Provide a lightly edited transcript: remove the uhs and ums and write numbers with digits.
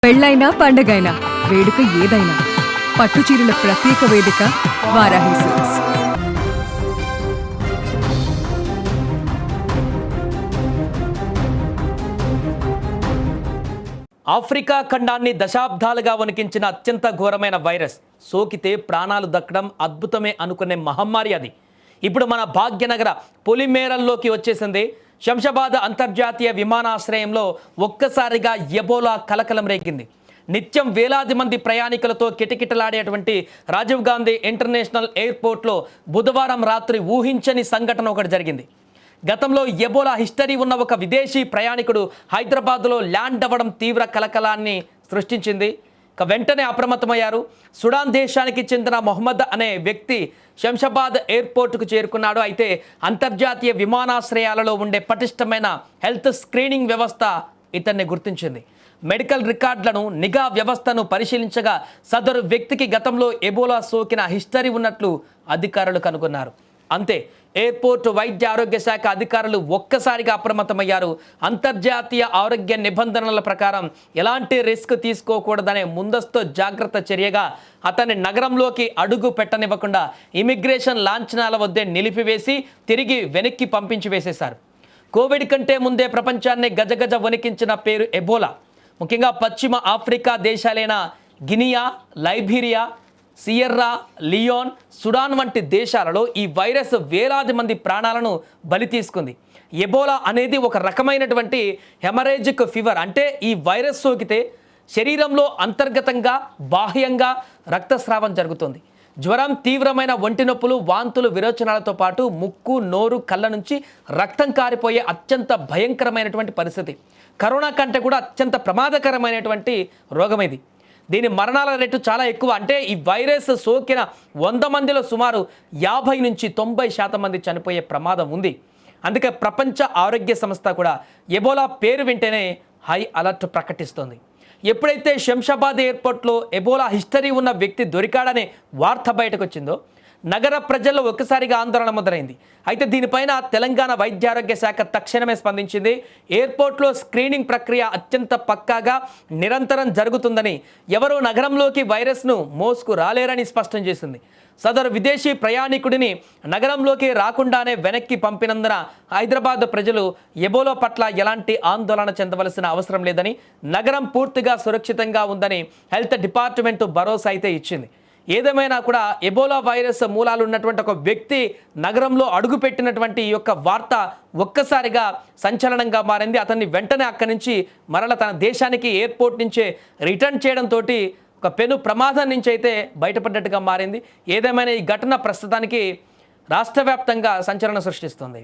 పెళ్ళైనా పండగైనా వేడుక ఏదైనా పట్టుచీరల ప్రత్యేక వేదిక వారాహి సిల్క్స్. ఆఫ్రికా ఖండాన్ని దశాబ్దాలుగా వణికించిన అత్యంత ఘోరమైన వైరస్ సోకితే ప్రాణాలు దక్కడం అద్భుతమే అనుకునే మహమ్మారి అది ఇప్పుడు మన భాగ్యనగర పొలిమేరల్లోకి వచ్చేసింది. శంషాబాద్ అంతర్జాతీయ విమానాశ్రయంలో ఒక్కసారిగా ఎబోలా కలకలం రేగింది. నిత్యం వేలాది మంది ప్రయాణికులతో కిటకిటలాడేటువంటి రాజీవ్ గాంధీ ఇంటర్నేషనల్ ఎయిర్పోర్ట్లో బుధవారం రాత్రి ఊహించని సంఘటన ఒకటి జరిగింది. గతంలో ఎబోలా హిస్టరీ ఉన్న ఒక విదేశీ ప్రయాణికుడు హైదరాబాద్లో ల్యాండ్ అవ్వడం తీవ్ర కలకలాన్ని సృష్టించింది. వెంటనే అప్రమత్తమయ్యారు. సుడాన్ దేశానికి చెందిన మొహమ్మద్ అనే వ్యక్తి శంషాబాద్ ఎయిర్పోర్టుకు చేరుకున్నాడు. అయితే అంతర్జాతీయ విమానాశ్రయాలలో ఉండే పటిష్టమైన హెల్త్ స్క్రీనింగ్ వ్యవస్థ ఇతన్ని గుర్తించింది. మెడికల్ రికార్డులను నిఘా వ్యవస్థను పరిశీలించగా సదరు వ్యక్తికి గతంలో ఎబోలా సోకిన హిస్టరీ ఉన్నట్లు అధికారులు కనుగొన్నారు. అంతే, ఎయిర్పోర్ట్ వైద్య ఆరోగ్య శాఖ అధికారులు ఒక్కసారిగా అప్రమత్తమయ్యారు. అంతర్జాతీయ ఆరోగ్య నిబంధనల ప్రకారం ఎలాంటి రిస్క్ తీసుకోకూడదనే ముందస్తు జాగ్రత్త చర్యగా అతన్ని నగరంలోకి అడుగు పెట్టనివ్వకుండా ఇమిగ్రేషన్ లాంఛనాల వద్దే నిలిపివేసి తిరిగి వెనక్కి పంపించి వేసేశారు. కోవిడ్ కంటే ముందే ప్రపంచాన్ని గజగజ వణికించిన పేరు ఎబోలా. ముఖ్యంగా పశ్చిమ ఆఫ్రికా దేశాలైన Guinea, Liberia, Sierra Leone, Sudan వంటి దేశాలలో ఈ వైరస్ వేలాది మంది ప్రాణాలను బలి తీసుకుంది. ఎబోలా అనేది ఒక రకమైనటువంటి హెమరేజిక్ ఫీవర్. అంటే ఈ వైరస్ సోకితే శరీరంలో అంతర్గతంగా బాహ్యంగా రక్తస్రావం జరుగుతుంది. జ్వరం, తీవ్రమైన ఒంటి నొప్పులు, వాంతులు, విరోచనాలతో పాటు ముక్కు, నోరు, కళ్ళ నుంచి రక్తం కారిపోయే అత్యంత భయంకరమైనటువంటి పరిస్థితి. కరోనా కంటే కూడా అత్యంత ప్రమాదకరమైనటువంటి రోగం ఇది. దీని మరణాల రేటు చాలా ఎక్కువ. అంటే ఈ వైరస్ సోకిన 100 మందిలో సుమారు 50 నుంచి 90% మంది చనిపోయే ప్రమాదం ఉంది. అందుకే ప్రపంచ ఆరోగ్య సంస్థ కూడా ఎబోలా పేరు వింటేనే హై అలర్ట్ ప్రకటిస్తోంది. ఎప్పుడైతే శంషాబాద్ ఎయిర్పోర్ట్లో ఎబోలా హిస్టరీ ఉన్న వ్యక్తి దొరికాడనే వార్త బయటకు వచ్చిందో నగర ప్రజల్లో ఒక్కసారిగా ఆందోళన మొదలైంది. అయితే దీనిపైన తెలంగాణ వైద్యారోగ్య శాఖ తక్షణమే స్పందించింది. ఎయిర్పోర్ట్లో స్క్రీనింగ్ ప్రక్రియ అత్యంత పక్కాగా నిరంతరం జరుగుతుందని, ఎవరూ నగరంలోకి వైరస్ను మోసుకు రాలేరని స్పష్టం చేసింది. సదరు విదేశీ ప్రయాణికుడిని నగరంలోకి రాకుండానే వెనక్కి పంపినందున హైదరాబాద్ ప్రజలు ఎబోలా పట్ల ఎలాంటి ఆందోళన చెందవలసిన అవసరం లేదని, నగరం పూర్తిగా సురక్షితంగా ఉందని హెల్త్ డిపార్ట్మెంట్ భరోసా అయితే ఇచ్చింది. ఏదేమైనా కూడా ఎబోలా వైరస్ మూలాలు ఉన్నటువంటి ఒక వ్యక్తి నగరంలో అడుగుపెట్టినటువంటి ఈ యొక్క వార్త ఒక్కసారిగా సంచలనంగా మారింది. అతన్ని వెంటనే అక్కడి నుంచి మరల తన దేశానికి ఎయిర్పోర్ట్ నుంచే రిటర్న్ చేయడంతో ఒక పెను ప్రమాదం నుంచి అయితే బయటపడ్డట్టుగా మారింది. ఏదేమైనా ఈ ఘటన ప్రస్తుతానికి రాష్ట్ర వ్యాప్తంగా సంచలనం సృష్టిస్తుంది.